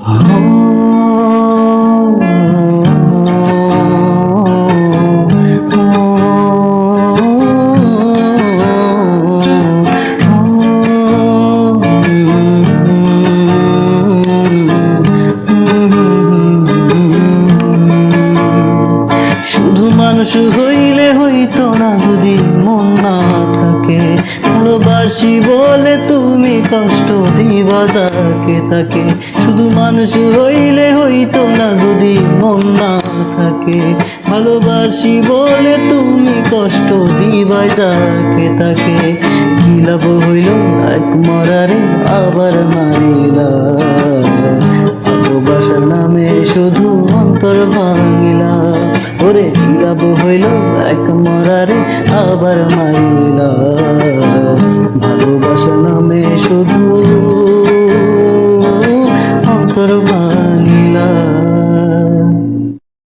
শুধু মানুষ হইলে হইতো না যদি মন না থাকে, ভালোবাসি বলে তুমি কষ্ট দিবা যাকে তাকে। শুধু মানুষ হইলে হইতো না যদি মন না থাকে, ভালোবাসি বলে তুমি কষ্ট দিবা যাকে তাকে। কি লাভ হইল এক মরারে আবার মারিলা, ভালোবাসার নামে শুধু অন্তর ভাঙিলা। ওরে কি লাভ হইল এক মরারে আবার মারিলা।